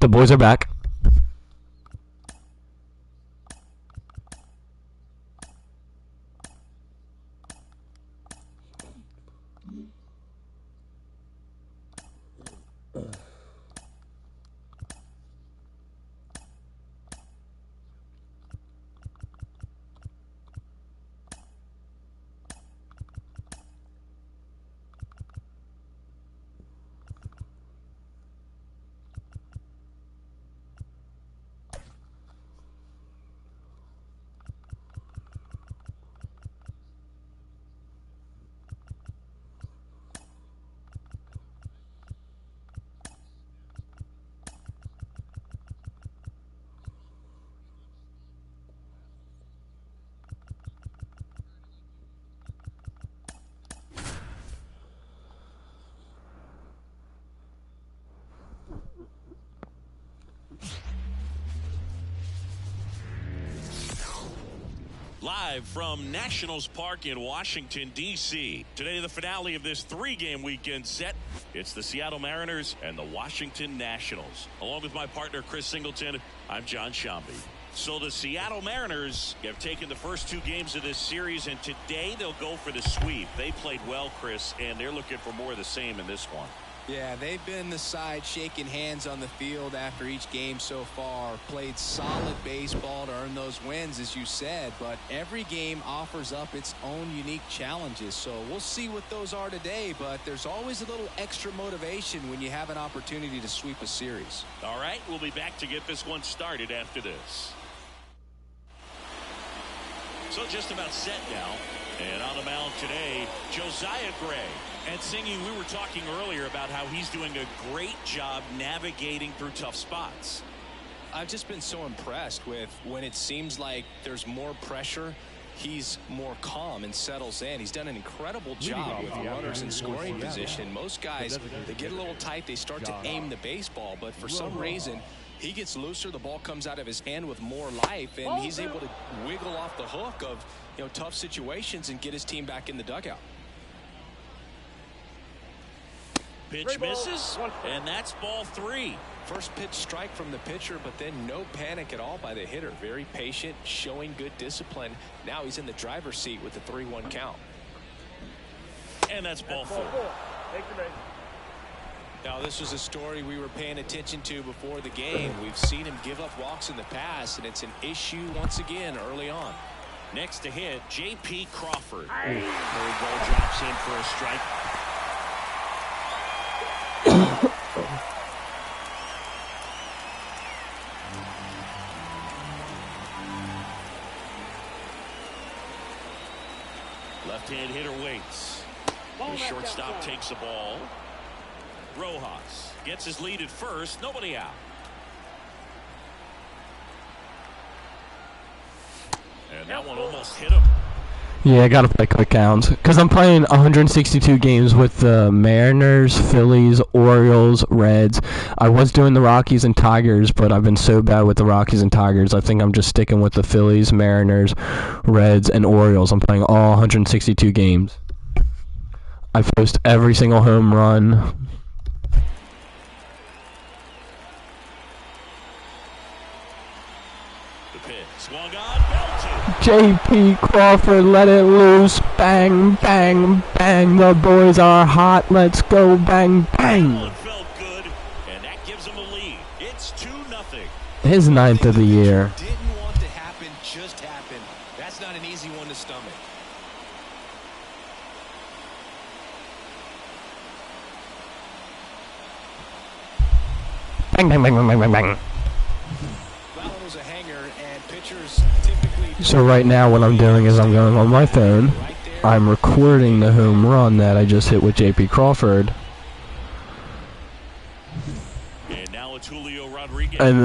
The boys are back. Live from Nationals Park in Washington, D.C. Today, the finale of this three-game weekend set. It's the Seattle Mariners and the Washington Nationals. Along with my partner, Chris Singleton, I'm John Shambi. So the Seattle Mariners have taken the first two games of this series, and today they'll go for the sweep. They played well, Chris, and they're looking for more of the same in this one. Yeah, they've been the side shaking hands on the field after each game so far. Played solid baseball to earn those wins, as you said, but every game offers up its own unique challenges. So we'll see what those are today, but there's always a little extra motivation when you have an opportunity to sweep a series. All right, we'll be back to get this one started after this. So just about set now. And on the mound today, Josiah Gray. And Singy, we were talking earlier about how he's doing a great job navigating through tough spots. I've just been so impressed with when it seems like there's more pressure, he's more calm and settles in. He's done an incredible job with runners in scoring position. Most guys, they get a little tight, they start to aim the baseball, but for some reason, he gets looser, the ball comes out of his hand with more life, and he's able to wiggle off the hook of tough situations and get his team back in the dugout. Pitch misses, and that's ball three. First pitch strike from the pitcher, but then no panic at all by the hitter. Very patient, showing good discipline. Now he's in the driver's seat with the 3-1 count. And that's ball four. Now, this was a story we were paying attention to before the game. We've seen him give up walks in the past, and it's an issue once again early on. Next to hit, J.P. Crawford. Curveball drops in for a strike. Left-hand hitter waits. The shortstop takes the ball. Rojas gets his lead at first. Nobody out. And that one almost hit him. Yeah, I gotta play quick counts because I'm playing 162 games with the Mariners, Phillies, Orioles, Reds. I was doing the Rockies and Tigers, but I've been so bad with the Rockies and Tigers. I think I'm just sticking with the Phillies, Mariners, Reds, and Orioles. I'm playing all 162 games. I post every single home run. The pitch swung on, belted. J.P. Crawford, let it loose. Bang, bang, bang. The boys are hot. Let's go. Bang, bang. It felt good, and that gives him a lead. It's 2-0. His ninth of the year. Didn't want to happen, just happened. That's not an easy one to stomach. Bang, bang, bang, bang, bang, bang, bang. That one was a hanger, and pitchers typically... So right now what I'm doing is I'm going on my phone. I'm recording the home run that I just hit with J.P. Crawford. And now it's Julio Rodriguez. And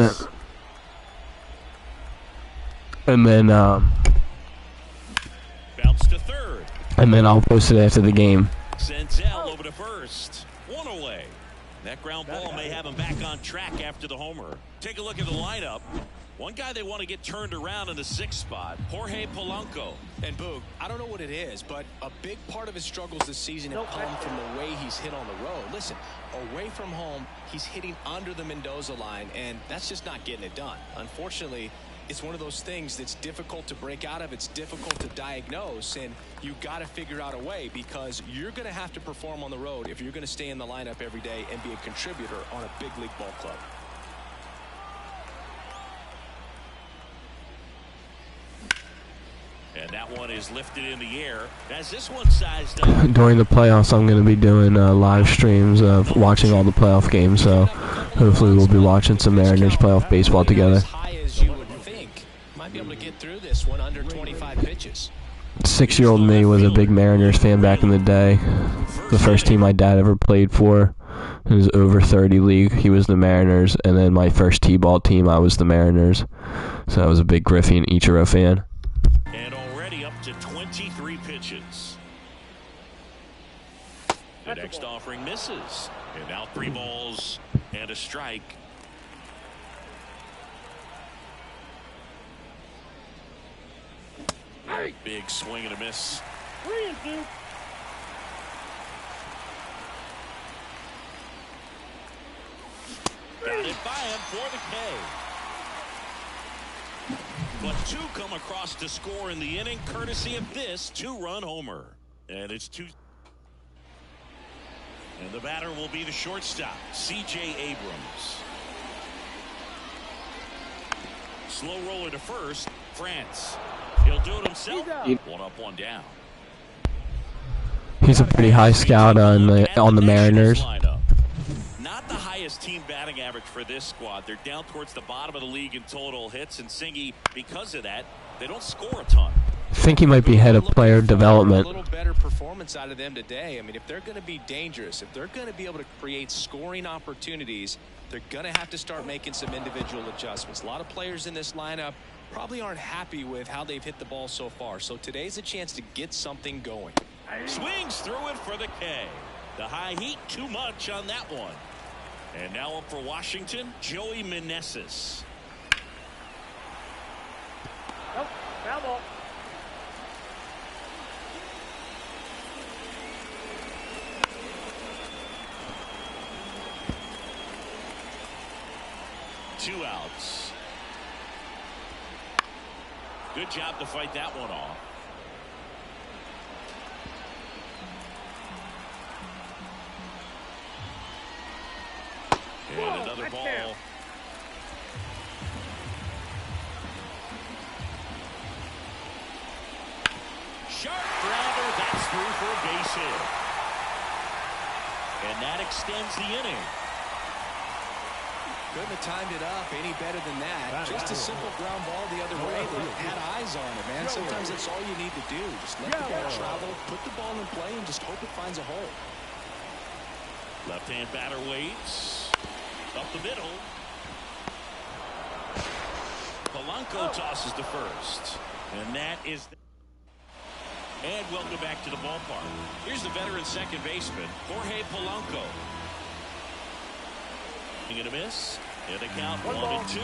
then Bounce to third. and then I'll post it after the game. Senzel over to first. One away. That ground ball may have him back on track after the homer. Take a look at the lineup. One guy they want to get turned around in the 6th spot, Jorge Polanco. And Boog, I don't know what it is, but a big part of his struggles this season have come from the way he's hit on the road. Listen, away from home, he's hitting under the Mendoza line, and that's just not getting it done. Unfortunately, it's one of those things that's difficult to break out of. It's difficult to diagnose, and you got to figure out a way, because you're going to have to perform on the road if you're going to stay in the lineup every day and be a contributor on a big league ball club. And that one is lifted in the air. As this one sized up. During the playoffs, I'm going to be doing live streams of watching all the playoff games, so hopefully we'll be watching some Mariners playoff baseball together. Might be able to get through this one under 25 pitches. 6-year-old me was a big Mariners fan back in the day. The first team my dad ever played for, it was over 30 league. He was the Mariners, and then my first T-ball team, I was the Mariners. So I was a big Griffey and Ichiro fan. And already up to 23 pitches. The next offering misses. And now 3 balls and a strike. Big swing and a miss. Got it by him for the K. But 2 come across to score in the inning, courtesy of this 2-run homer. And it's 2. And the batter will be the shortstop, C.J. Abrams. Slow roller to first, France. He'll do it himself. 1 up, 1 down. He's a pretty high scout on the Mariners. Not the highest team batting average for this squad. They're down towards the bottom of the league in total hits, and Singy, because of that, they don't score a ton. I think he might be head of player development. A little better performance out of them today. I mean, if they're going to be dangerous, if they're going to be able to create scoring opportunities, they're going to have to start making some individual adjustments. A lot of players in this lineup probably aren't happy with how they've hit the ball so far. So today's a chance to get something going. Swings through it for the K. The high heat, too much on that one. And now up for Washington, Joey Meneses. Nope, foul ball. Two outs. Good job to fight that one off. And another ball. Sharp grounder, that's through for a base hit. And that extends the inning. Couldn't have timed it up any better than that. Just a simple ground ball the other way. They had eyes on it, man. Sometimes that's all you need to do. Just let the ball travel, put the ball in play, and just hope it finds a hole. Left-hand batter waits. Up the middle. Polanco tosses to first. And that is... And welcome back to the ballpark. Here's the veteran second baseman, Jorge Polanco. And a miss. And a count 1-2.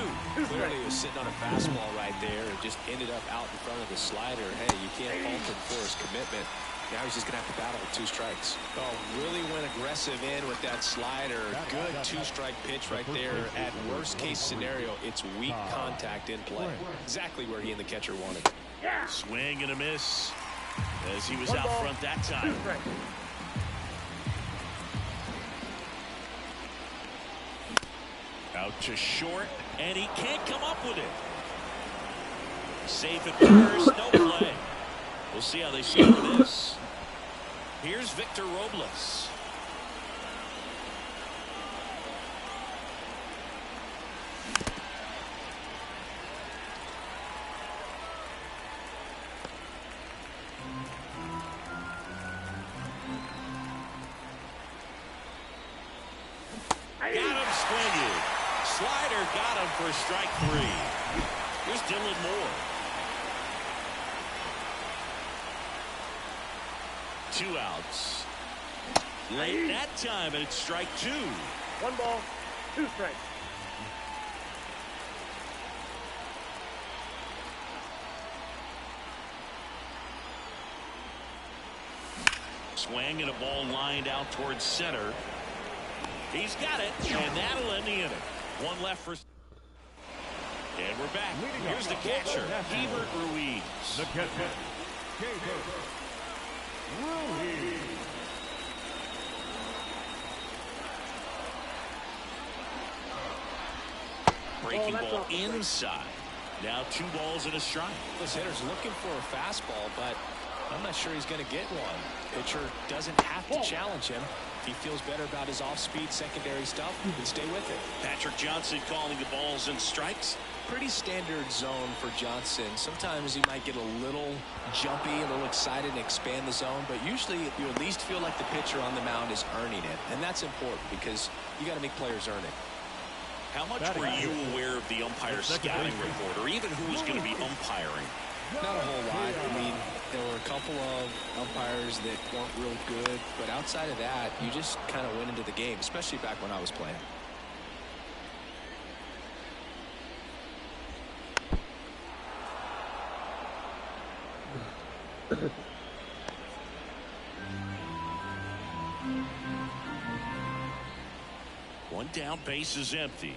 Clearly he was sitting on a fastball right there and just ended up out in front of the slider. Hey, you can't fault him for his commitment. Now he's just going to have to battle with 2 strikes. Oh, really went aggressive in with that slider. Good 2-strike pitch right there. At worst case scenario, it's weak contact in play. Exactly where he and the catcher wanted. Swing and a miss as he was out front that time. Out to short, and he can't come up with it. Safe at first, no play. We'll see how they score this. Here's Victor Robles. Got him swinging. Slider got him for strike 3. Here's Dylan Moore. 2 outs. Late that time, and it's strike 2. 1 ball, 2 strikes. Swing and a ball lined out towards center. He's got it, and that'll end the inning. One left for. And we're back. Here's the catcher, Keibert Ruiz. The catcher, Keibert Ruiz. Breaking ball inside. Now 2 balls and a strike. This hitter's looking for a fastball, but I'm not sure he's going to get one. Pitcher doesn't have to challenge him. If he feels better about his off-speed secondary stuff, he can stay with it. Patrick Johnson calling the balls and strikes. Pretty standard zone for Johnson. Sometimes he might get a little jumpy, a little excited and expand the zone, but usually you at least feel like the pitcher on the mound is earning it, and that's important because you got to make players earn it. How much were you aware of the umpire scouting report, or even who was going to be umpiring? Not a whole lot. I mean, there were a couple of umpires that weren't real good, but outside of that, you just kind of went into the game, especially back when I was playing. One down, base is empty.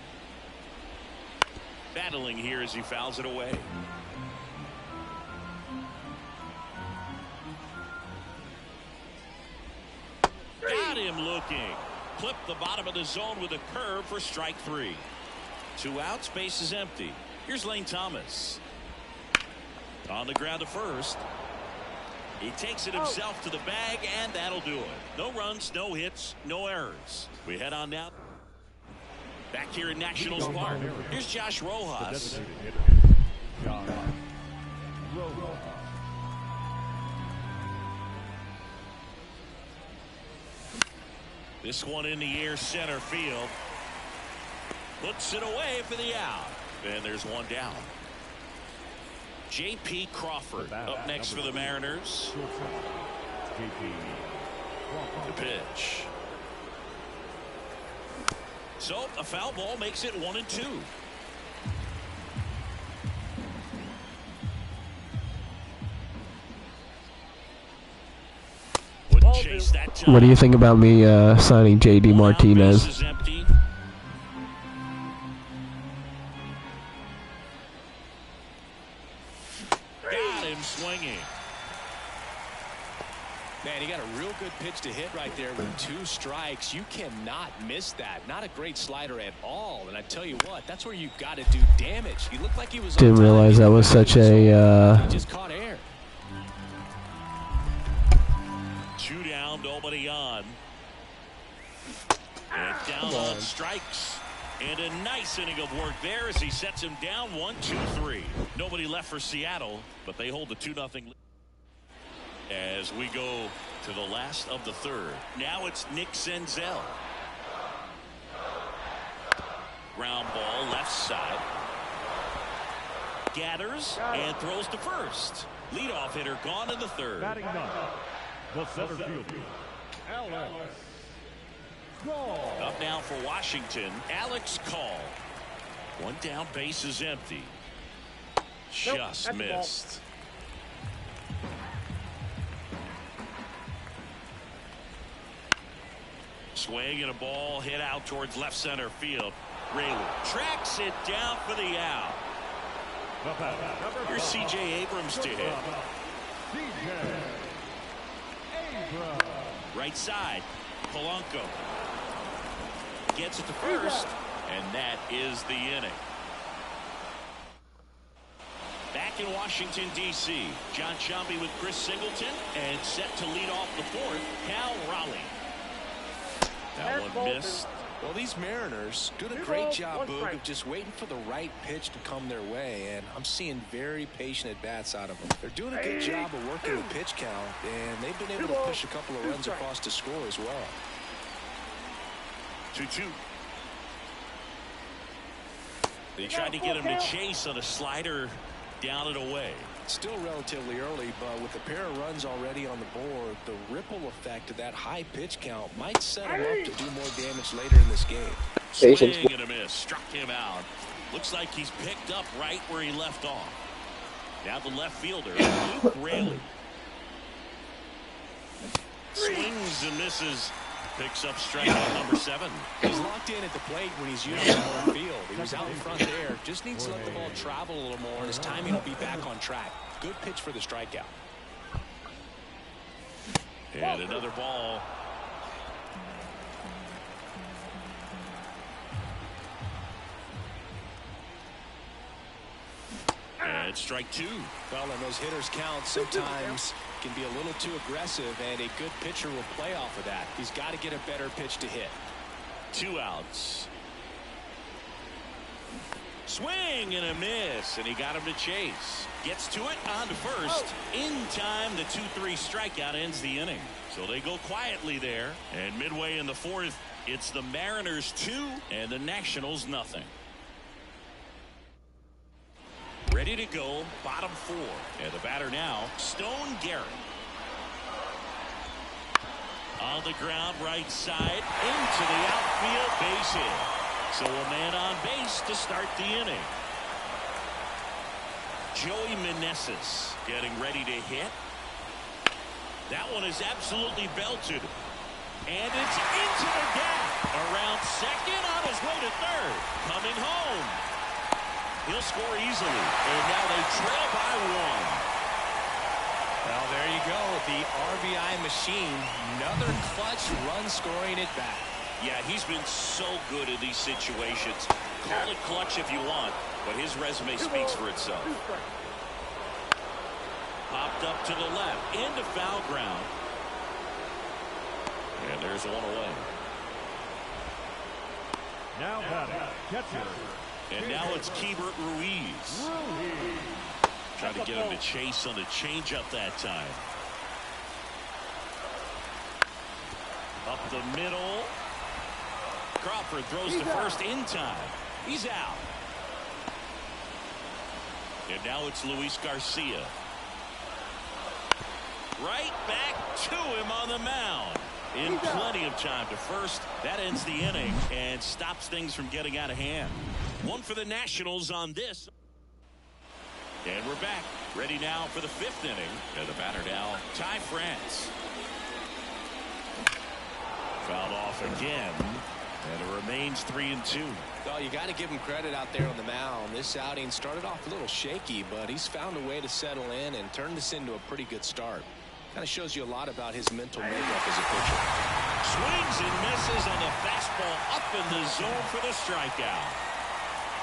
Battling here as he fouls it away. Got him looking. Clip the bottom of the zone with a curve for strike 3. 2 outs, base is empty. Here's Lane Thomas. On the ground to first. He takes it himself to the bag, and that'll do it. No runs, no hits, no errors. We head on now. Back here in Nationals Park. Here's Josh Rojas. This one in the air, center field. Puts it away for the out. And there's one down. J.P. Crawford up next for the Mariners. The pitch. So a foul ball makes it 1-2. Wouldn't chase that time. What do you think about me signing J.D. Martinez? Got him swinging. Man, he got a real good pitch to hit right there with 2 strikes. You cannot miss that. Not a great slider at all. And I tell you what, that's where you've got to do damage. He looked like he was. Didn't realize that was such a. He just caught air. 2 down, nobody on. And down on strikes. And a nice inning of work there as he sets him down 1-2-3. Nobody left for Seattle, but they hold the 2-0 lead. As we go to the last of the 3rd. Now it's Nick Senzel. Ground ball left side. Gathers and throws to first. Leadoff hitter gone in the 3rd. Batting ninth, the center fielder, Alex Call. Up now for Washington, Alex Call. One down, base is empty. Just missed. Swing and a ball hit out towards left center field. Raley tracks it down for the out. Here's C.J. Abrams to hit. C.J. Abrams. Right side, Polanco gets it to first, and that is the inning. Back in Washington, D.C., John Sciambi with Chris Singleton, and set to lead off the 4th, Cal Raleigh. That one missed. Well, these Mariners doing a great job, Boog, of just waiting for the right pitch to come their way, and I'm seeing very patient at-bats out of them. They're doing a good job of working the pitch count, and they've been able to push a couple of runs across to score as well. 2-2. They tried to get him to chase on a slider down and away. Still relatively early, but with a pair of runs already on the board, the ripple effect of that high pitch count might set him up to do more damage later in this game. Swing and a miss. Struck him out. Looks like he's picked up right where he left off. Now the left fielder, Luke Raley. Swings and misses. Picks up strikeout number 7. He's locked in at the plate when he's using the home field. He was out in front there. Just needs to let the ball travel a little more, and his timing will be back on track. Good pitch for the strikeout. And another ball. And strike 2. Well, and those hitters count sometimes can be a little too aggressive, and a good pitcher will play off of that. He's got to get a better pitch to hit. 2 outs. Swing and a miss, and he got him to chase. Gets to it on to first. In time, the 2-3 strikeout ends the inning. So they go quietly there. And midway in the 4th, it's the Mariners 2 and the Nationals nothing. Ready to go, bottom 4. And the batter now, Stone Garrett. On the ground, right side, into the outfield, base hit. So a man on base to start the inning. Joey Meneses getting ready to hit. That one is absolutely belted. And it's into the gap. Around second, on his way to third. Coming home. He'll score easily. And now they trail by 1. Well, there you go. The RBI machine. Another clutch run scoring it back. Yeah, he's been so good in these situations. Call it clutch if you want, but his resume speaks for itself. Popped up to the left, into foul ground. And there's one away. Now batting, catcher. And now it's Keibert Ruiz. Trying to get him to chase on the changeup that time. Up the middle. Crawford throws to first in time. He's out. And now it's Luis Garcia. Right back to him on the mound. In plenty of time to first. That ends the inning and stops things from getting out of hand. 1 for the Nationals on this. And we're back. Ready now for the 5th inning. And the batter now, Ty France. Fouled off again. And it remains 3-2. Well, you got to give him credit out there on the mound. This outing started off a little shaky, but he's found a way to settle in and turn this into a pretty good start. Kind of shows you a lot about his mental makeup as a pitcher. Swings and misses on the fastball up in the zone for the strikeout.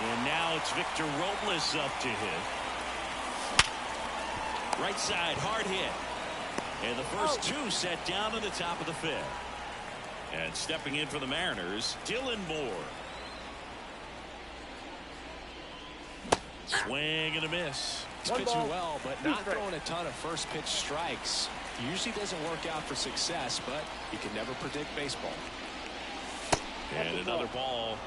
And now it's Victor Robles up to hit. Right side, hard hit. And the first 2 set down to the top of the 5th. And stepping in for the Mariners, Dylan Moore. Swing and a miss. He's pitching well, but not throwing a ton of first pitch strikes. Usually doesn't work out for success, but you can never predict baseball. And another ball.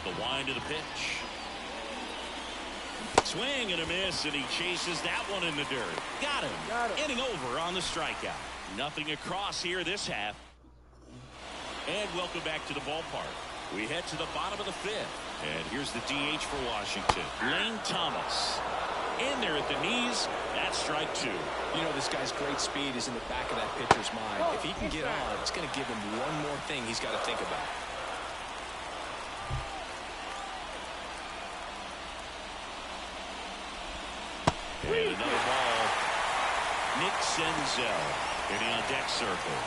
The wind of the pitch. Swing and a miss, and he chases that one in the dirt. Got him. Inning over on the strikeout. Nothing across here this half. And welcome back to the ballpark. We head to the bottom of the 5th. And here's the DH for Washington, Lane Thomas. In there at the knees. That's strike 2. You know, this guy's great speed is in the back of that pitcher's mind. If he can get on, it's going to give him one more thing he's got to think about. And another ball. Nick Senzel getting on deck circle.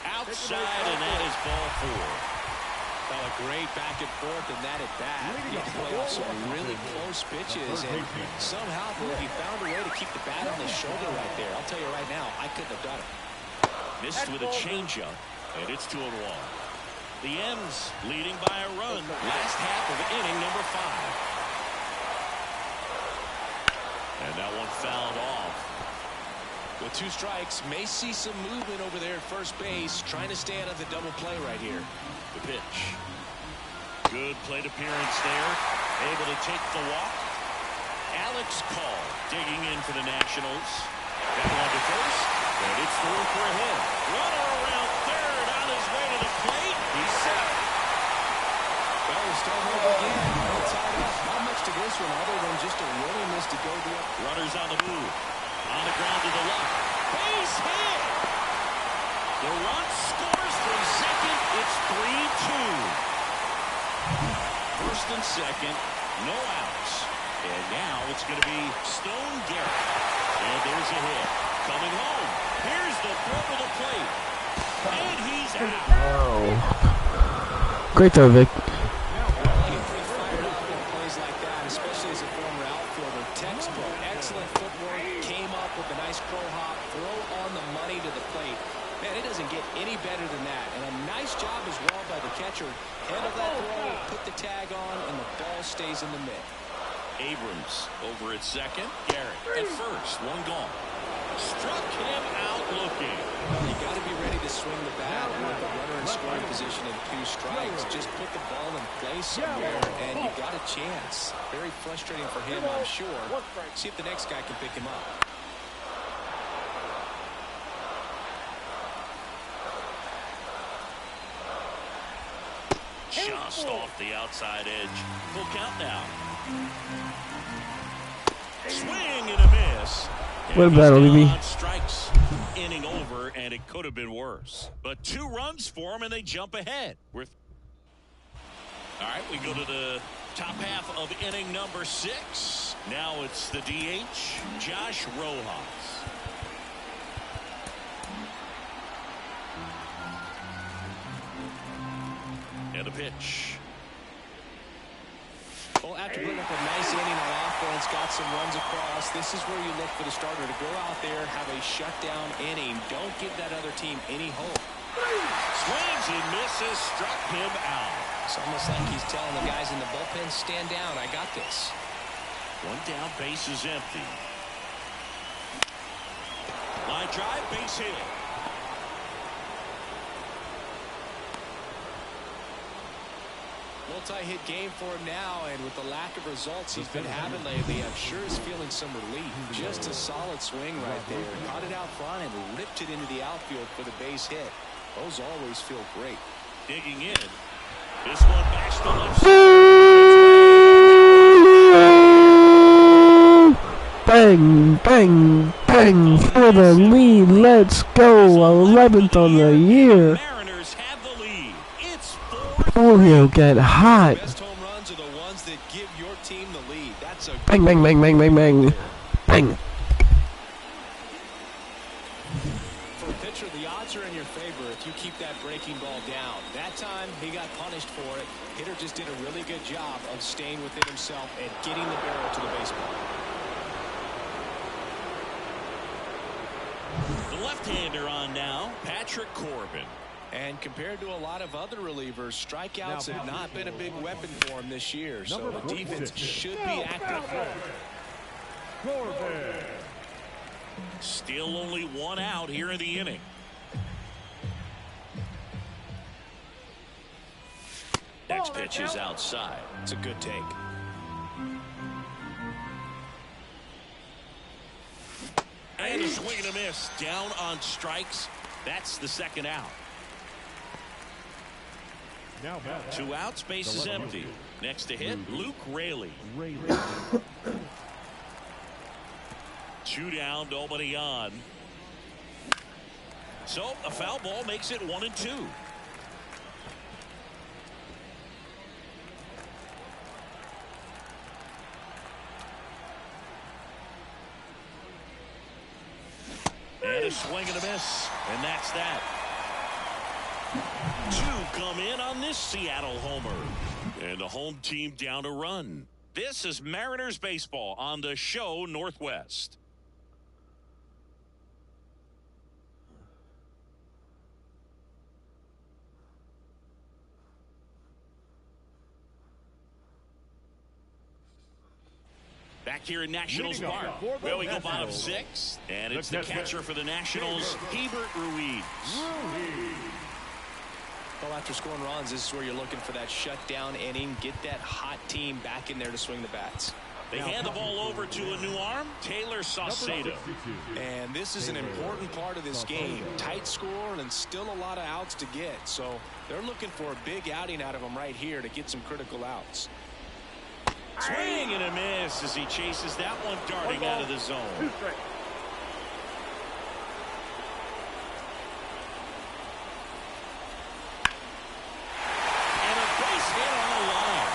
Outside, and that is ball 4. Well, a great back and forth in that at bat. He played off some really close pitches, and somehow he found a way to keep the bat on his shoulder right there. I'll tell you right now, I couldn't have done it. Missed with a changeup, and it's 2-1. The M's leading by a run. Last half of inning number 5. And that one fouled off. With 2 strikes, may see some movement over there at first base, trying to stay out of the double play right here. The pitch. Good plate appearance there. Able to take the walk. Alex Call digging in for the Nationals. Down on to first, and it's through for a hit. Runner around third on his way to the plate. He's set. Well, we're starting over again. All tied up. Not much to this one other than just a willingness to go the other. Runners on the move. On the ground to the left. Base hit. The run scores from second. It's 3-2. First and second, no outs. And now it's going to be Stone Garrett. And there's a hit. Coming home. Here's the throw to the plate. And he's out. Oh. Great throw, Vic. Plays like that, especially as a former outfielder. Textbook, excellent footwork. Came up with a nice crow hop. Throw on the money to the plate. Man, it doesn't get any better than that. And a nice job as well by the catcher. Handle that throw, put the tag on, and the ball stays in the mitt. Abrams over at second. Garrett at first. One gone. Struck him out looking. You got to be ready to swing the bat with the runner in scoring position in 2 strikes. Just put the ball in play somewhere, and you got a chance. Very frustrating for him, I'm sure. See if the next guy can pick him up. Just off the outside edge. Full count now. Swing and a miss. What about Olivi? Strikes. Inning over, and it could have been worse. But 2 runs for him, and they jump ahead. All right, we go to the top half of inning number 6. Now it's the DH, Josh Rojas. And a pitch. Well, after putting up a nice inning on offense, got some runs across, this is where you look for the starter to go out there, have a shutdown inning. Don't give that other team any hope. Swings and misses, struck him out. It's almost like he's telling the guys in the bullpen, stand down, I got this. One down, base is empty. Line drive, base hit. Multi-hit game for him now, and with the lack of results he's been having lately, I'm sure he's feeling some relief. Just a solid swing right there. Caught it out front and ripped it into the outfield for the base hit. Those always feel great. Digging in. This one backs to left side. Bang, bang, bang for the lead. Let's go. 11th on the year. Mariners have the lead. It's 4-3. Julio get hot. Best home runs are the ones that give your team the lead. That's a Bang, bang, bang, bang, bang, bang. Bang. For a pitcher, the odds are in your favor if you keep that breaking ball down. That time, he got punished for it. Hitter just did a really good job of staying within himself and getting the barrel to the baseball. The left-hander on now, Patrick Corbin. And compared to a lot of other relievers, strikeouts have not been a big weapon for him this year. So the defense should be active. Corbin. Still only 1 out here in the inning. Next pitch is outside. It's a good take. And a swing and a miss. Down on strikes. That's the second out. Now back. 2 outs, base is empty. Next to hit, Luke Raley. 2 down, nobody on. So a foul ball makes it 1-2. And a swing and a miss, and that's that. 2 come in on this Seattle homer. And the home team down a run. This is Mariners baseball on the show Northwest. Back here in Nationals Park. Well, we go bottom 6. And it's the catcher for the Nationals, Hebert Ruiz. Well, after scoring runs, this is where you're looking for that shutdown inning. Get that hot team back in there to swing the bats. They hand the ball over to a new arm, Taylor Saucedo. And this is an important part of this game. Tight score and still a lot of outs to get. So they're looking for a big outing out of him right here to get some critical outs. Swing and a miss as he chases that one darting out of the zone. And a base hit on the line.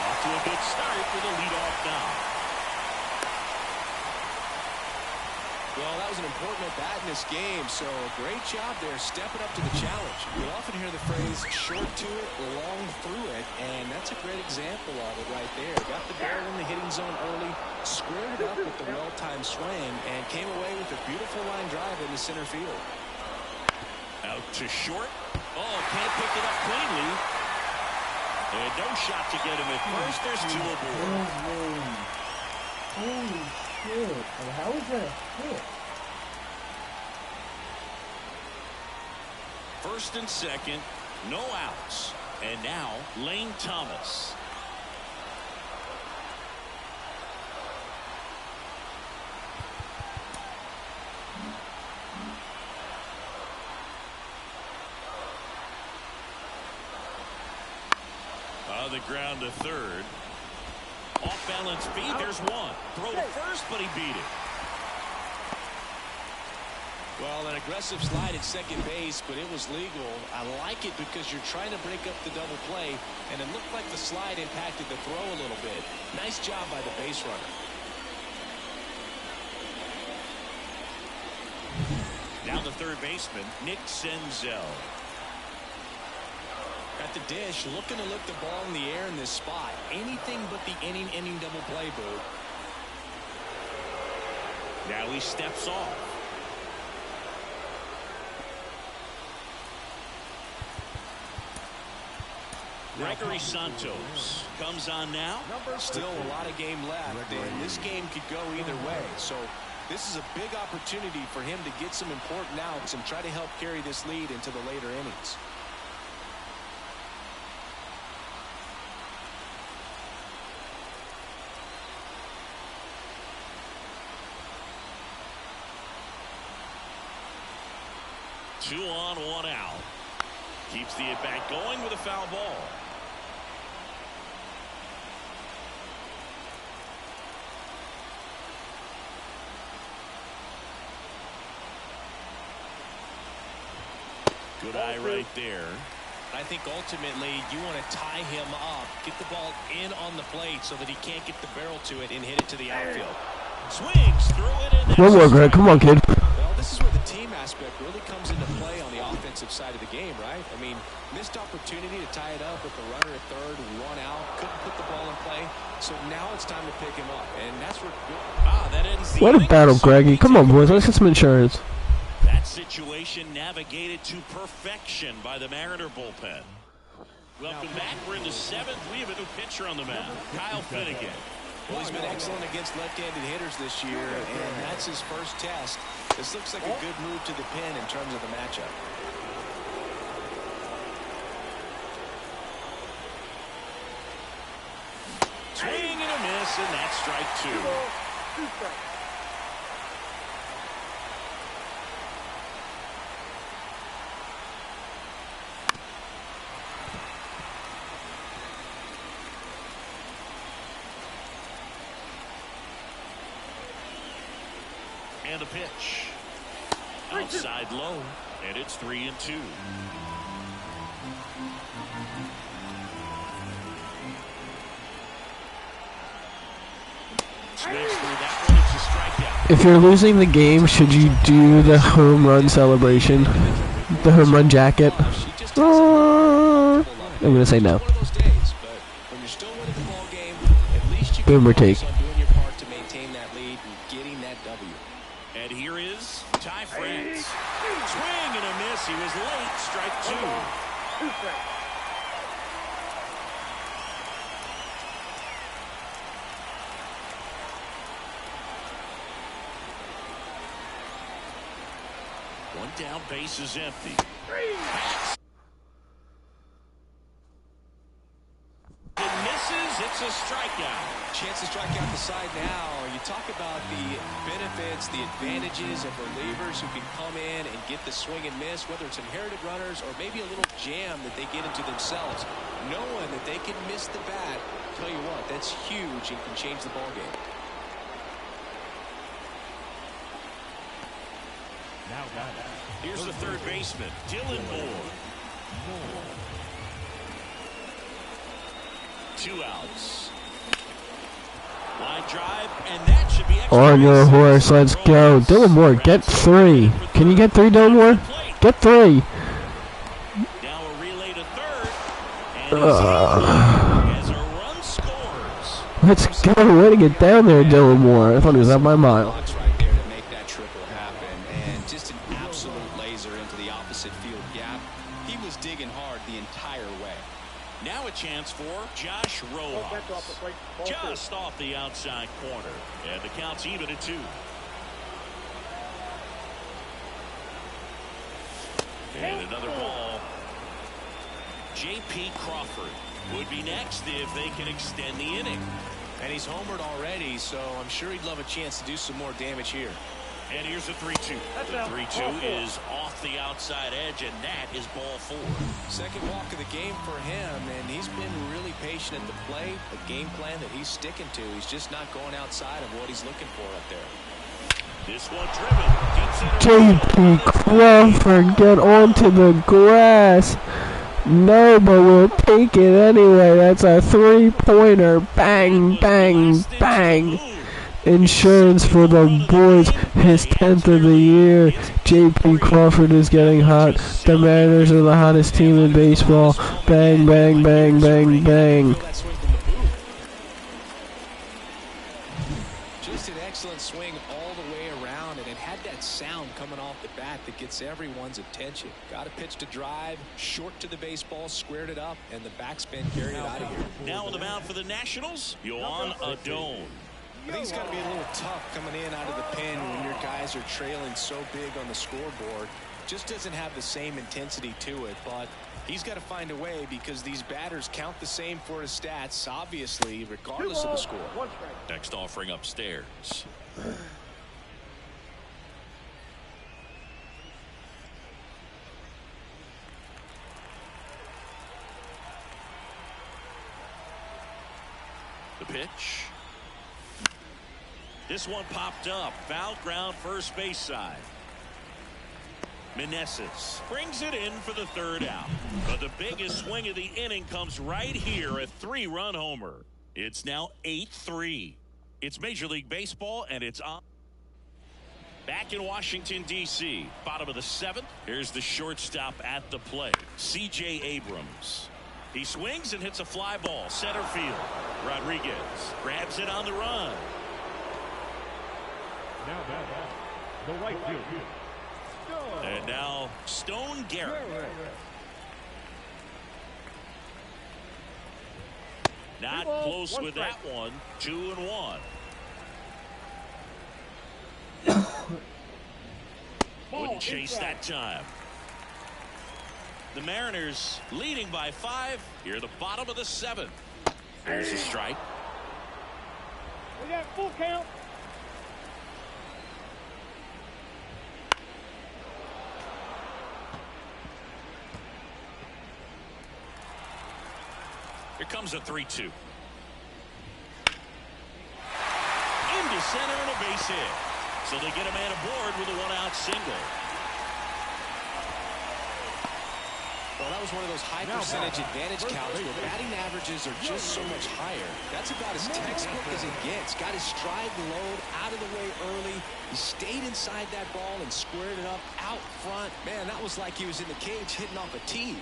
Off to a good start with a leadoff now. Well, that was an important at-bat in this game, so great job there stepping up to the challenge. You'll often hear the phrase short to it, long through it, and that's a great example of it right there. Got the ball in the hitting zone early, squared it up with the well-timed swing, and came away with a beautiful line drive into center field. Out to short. Oh, can't pick it up cleanly. And no shot to get him at first. There's two aboard. Holy shit. How is that a hit? First and second, no outs. And now Lane Thomas. On the ground to third. Off balance feed, there's one. Throw to first, but he beat it. Well, an aggressive slide at second base, but it was legal. I like it because you're trying to break up the double play, and it looked like the slide impacted the throw a little bit. Nice job by the base runner. Now the third baseman, Nick Senzel. At the dish, looking to lift the ball in the air in this spot. Anything but the inning double play, Boo. Now he steps off. Gregory Santos comes on now. Still a lot of game left, and this game could go either way. So this is a big opportunity for him to get some important outs and try to help carry this lead into the later innings. Two on, one out. Keeps the at-bat going with a foul ball. Good eye right there. I think ultimately you want to tie him up, get the ball in on the plate so that he can't get the barrel to it and hit it to the outfield. Swings through it. And One more, Greg. Come on, kid. Well, this is where the team aspect really comes into play on the offensive side of the game, right? I mean, missed opportunity to tie it up with the runner at third, one out, couldn't put the ball in play. So now it's time to pick him up, and that's where. That ends the What a inning. battle, Greggy. Come on, boys. Let's get some insurance. That situation navigated to perfection by the Mariner bullpen. Welcome back. We're in the seventh. We have a new pitcher on the mound, Kyle Finnegan. Well, he's been excellent against left-handed hitters this year, and that's his first test. This looks like a good move to the pin in terms of the matchup. Swing and a miss, and that's strike two. And a pitch. Outside low, and it's 3-2. Swings through that one. It's a strikeout. If you're losing the game, should you do the home run celebration? The home run jacket? I'm going to say no. One of those days, but when you're still winning the ball game, at least you Boomer can take. focus on doing your part to maintain that lead and getting that W. And here is Ty France. Swing and a miss. He was late. Strike two. One down, base is empty. It misses. It's a strikeout. Chance to strike out the side now. You talk about the benefits, the advantages of relievers who can come in and get the swing and miss, whether it's inherited runners or maybe a little jam that they get into themselves. Knowing that they can miss the bat, tell you what, that's huge and can change the ball game. Here's the third baseman, Dylan Moore. 2 outs. Line drive, and that should be extra. On your horse, let's go. Dylan Moore, get 3. Can you get 3, Dylan Moore? Get 3. Now a relay to third. And as a run scores. Let's go. Way to get down there, Dylan Moore. I thought he was out by a mile. Right there to make that triple happen, and just an absolute laser into the opposite field gap. He was digging hard the entire way. Now a chance for Josh Rojas. Just off the outside corner. And the count's even at 2. And another ball. J.P. Crawford would be next if they can extend the inning. And he's homered already, so I'm sure he'd love a chance to do some more damage here. And here's a 3-2. The 3-2 is off the outside edge, and that is ball 4. Second walk of the game for him, and he's been really patient at the plate. A game plan that he's sticking to. He's just not going outside of what he's looking for up there. This one driven. J.P. Crawford, get onto the grass. No, but we'll take it anyway. That's a 3-pointer. Bang, bang, bang. Insurance for the boys. His 10th of the year. J.P. Crawford is getting hot. The Mariners are the hottest team in baseball. Bang, bang, bang, bang, bang. Just an excellent swing all the way around, and it had that sound coming off the bat that gets everyone's attention. Got a pitch to drive, short to the baseball, squared it up, and the backspin carried it out of here. Now on the mound for the Nationals, Yohan Adon. I think it's got to be a little tough coming in out of the pen when your guys are trailing so big on the scoreboard. Just doesn't have the same intensity to it, but he's got to find a way because these batters count the same for his stats, obviously, regardless of the score. Next offering upstairs. The pitch. This one popped up. Foul ground, first base side. Meneses brings it in for the 3rd out. But the biggest swing of the inning comes right here, a 3-run homer. It's now 8-3. It's Major League Baseball, and it's on. Back in Washington, D.C., bottom of the 7th. Here's the shortstop at the plate, C.J. Abrams. He swings and hits a fly ball, center field. Rodriguez grabs it on the run. Now back, the right field. And now Stone Garrett. Not close with that one. 2-1. Wouldn't chase that time. The Mariners leading by 5. Here the bottom of the 7th. There's a strike. We got full count. Here comes a 3-2. Into center and a base hit. So they get a man aboard with a 1-out single. Well, that was one of those high percentage advantage counts where batting averages are just so much higher. That's about as textbook as it gets. Got his stride and load out of the way early. He stayed inside that ball and squared it up out front. Man, that was like he was in the cage hitting off a tee.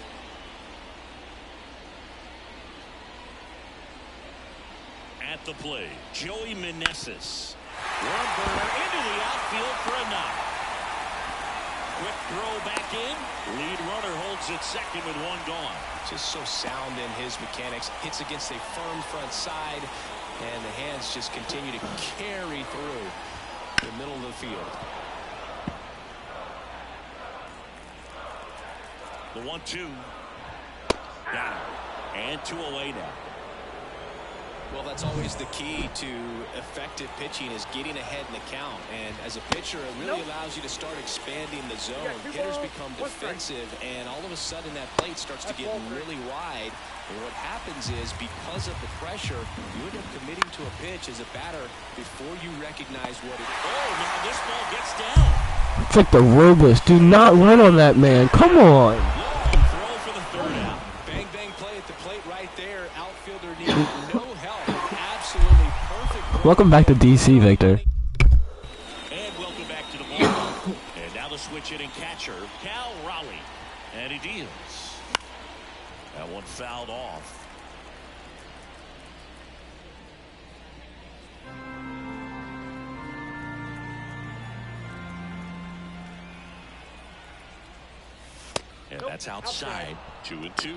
At the plate, Joey Meneses. One burner into the outfield for a knock. Quick throw back in. Lead runner holds it second with 1 gone. Just so sound in his mechanics. Hits against a firm front side, and the hands just continue to carry through the middle of the field. The 1-2. Got it. And 2 away now. Well, that's always the key to effective pitching is getting ahead in the count. And as a pitcher, it really allows you to start expanding the zone. Hitters become defensive, and all of a sudden that plate starts to get really wide. And what happens is because of the pressure, you end up committing to a pitch as a batter before you recognize what it is. Oh, now this ball gets down. Victor Robles, do not run on that man. Come on. Long throw for the third out. Bang, bang play at the plate right there. Outfielder needed no help. Absolutely perfect. Welcome back to DC, Victor. And welcome back to the ball. And now the switch hitting catcher, Cal Raleigh. And he deals. That one fouled off. And that's outside. 2-2.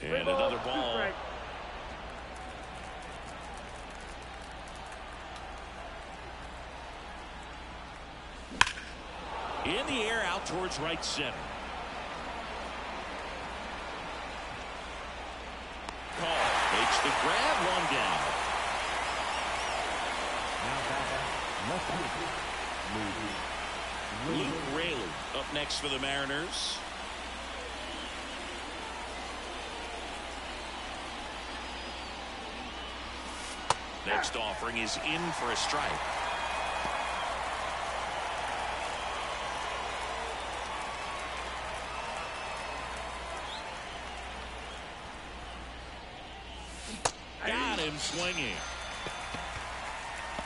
And another ball. In the air out towards right center. Call makes the grab, one down. Luke Raley up next for the Mariners. Next offering is in for a strike. Got him swinging.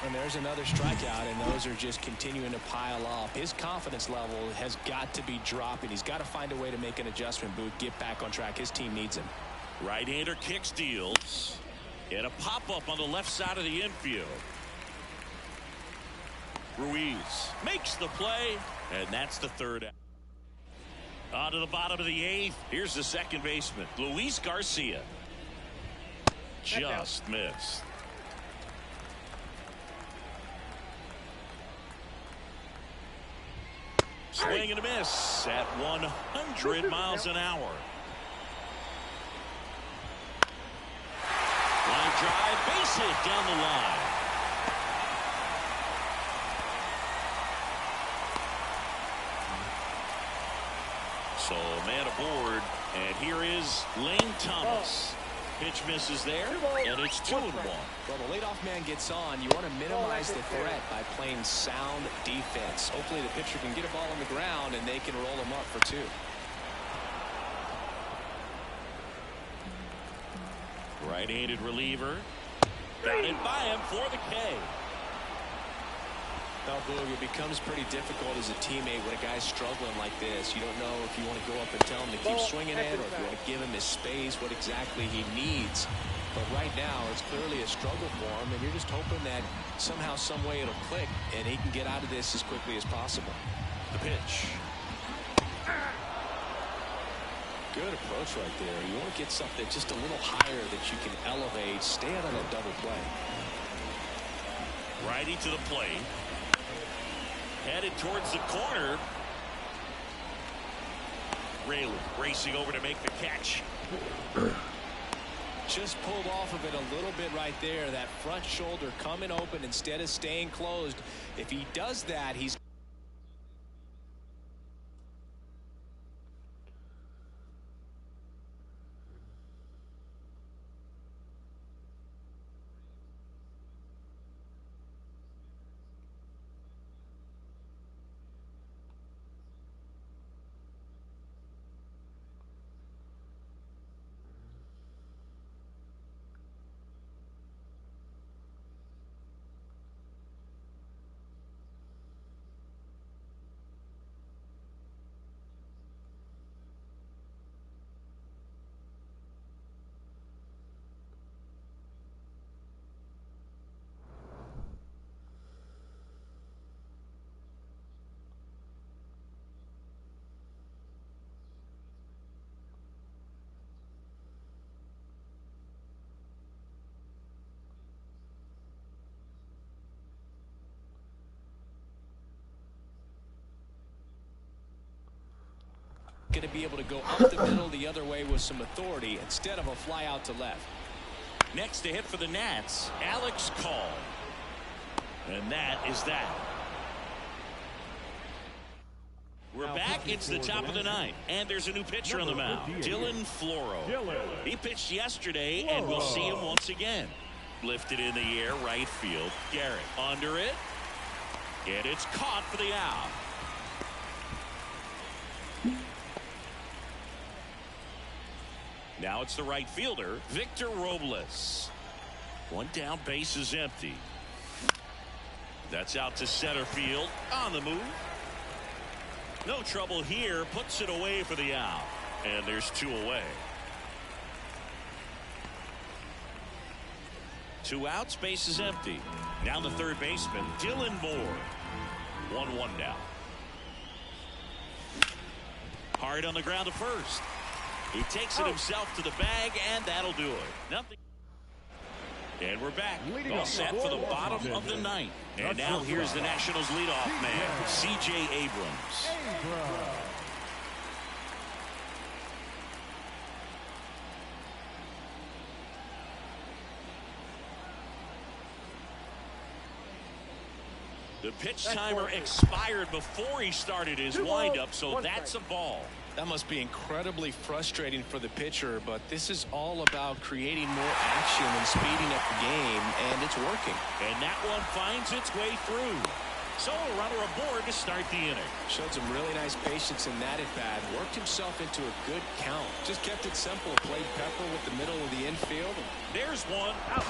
And there's another strikeout, and those are just continuing to pile up. His confidence level has got to be dropping. He's got to find a way to make an adjustment, Booth, get back on track. His team needs him. Right-hander kicks, deals. And a pop-up on the left side of the infield. Ruiz makes the play, and that's the third out. On to the bottom of the eighth. Here's the second baseman, Luis Garcia. Just missed. Swing and a miss at 100 miles an hour. Line drive, base hit down the line. So man aboard, and here is Lane Thomas. Pitch misses there, and it's 2-1. Well, the leadoff man gets on. You want to minimize the threat by playing sound defense. Hopefully the pitcher can get a ball on the ground, and they can roll him up for two. Right-handed reliever. Got it by him for the K. Now, Boog, it becomes pretty difficult as a teammate when a guy's struggling like this. You don't know if you want to go up and tell him to keep swinging it, or if you want to give him his space, what exactly he needs. But right now, it's clearly a struggle for him, and you're just hoping that somehow, some way it'll click, and he can get out of this as quickly as possible. The pitch. Good approach right there. You want to get something just a little higher that you can elevate. Stay out of that double play. Righty to the plate. Headed towards the corner. Raley racing over to make the catch. Just pulled off of it a little bit right there. That front shoulder coming open instead of staying closed. If he does that, he's going to be able to go up the middle the other way with some authority instead of a fly out to left. Next to hit for the Nats, Alex Call. And that is that. We're back. It's the top of the ninth, and there's a new pitcher on the mound, Dylan Floro. He pitched yesterday, and we'll see him once again. Lifted in the air, right field. Garrett under it, and it's caught for the out. Now it's the right fielder, Victor Robles. One down, base is empty. That's out to center field, on the move. No trouble here, puts it away for the out. And there's 2 away. 2 outs, base is empty. Now the third baseman, Dylan Moore. 1-1 down. Hard on the ground to first. He takes it himself to the bag, and that'll do it. Nothing. And we're back. All set for the bottom of the ninth. And now here's the Nationals leadoff man, C.J. Abrams. The pitch timer expired before he started his windup, so that's a ball. That must be incredibly frustrating for the pitcher, but this is all about creating more action and speeding up the game, and it's working. And that one finds its way through. So a runner aboard to start the inning. Showed some really nice patience in that at-bat. Worked himself into a good count. Just kept it simple. Played pepper with the middle of the infield. There's one out.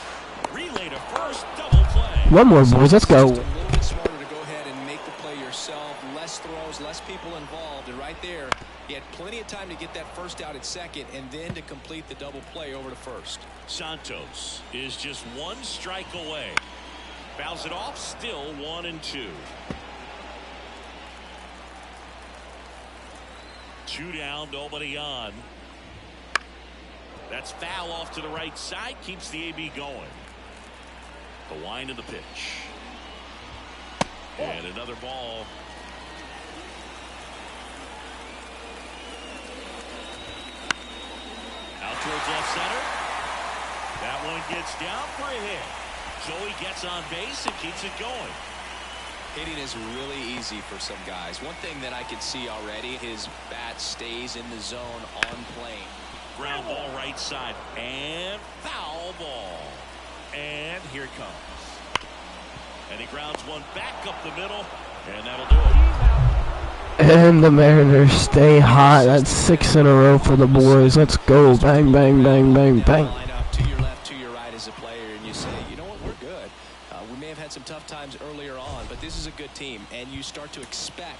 Relay to first, double play. One more, boys. Let's go. Just a little bit smarter to go ahead and make the play yourself. Less throws, less people involved. And right there, he had plenty of time to get that first out at second and then to complete the double play over to first. Santos is just 1 strike away. Fouls it off, still 1-2. 2 down, nobody on. That's foul off to the right side, keeps the AB going. The wind of the pitch. And another ball. Out towards left center. That one gets down for a hit. Joey gets on base and keeps it going. Hitting is really easy for some guys. One thing that I can see already, his bat stays in the zone on plane. Ground ball right side. And foul ball. And here it comes. And he grounds one back up the middle. And that'll do it. And the Mariners stay hot. That's 6 in a row for the boys. Let's go. Bang, bang, bang, bang, bang. Line up to your left, to your right as a player, and you say, you know what, we're good. We may have had some tough times earlier on, but this is a good team, and you start to expect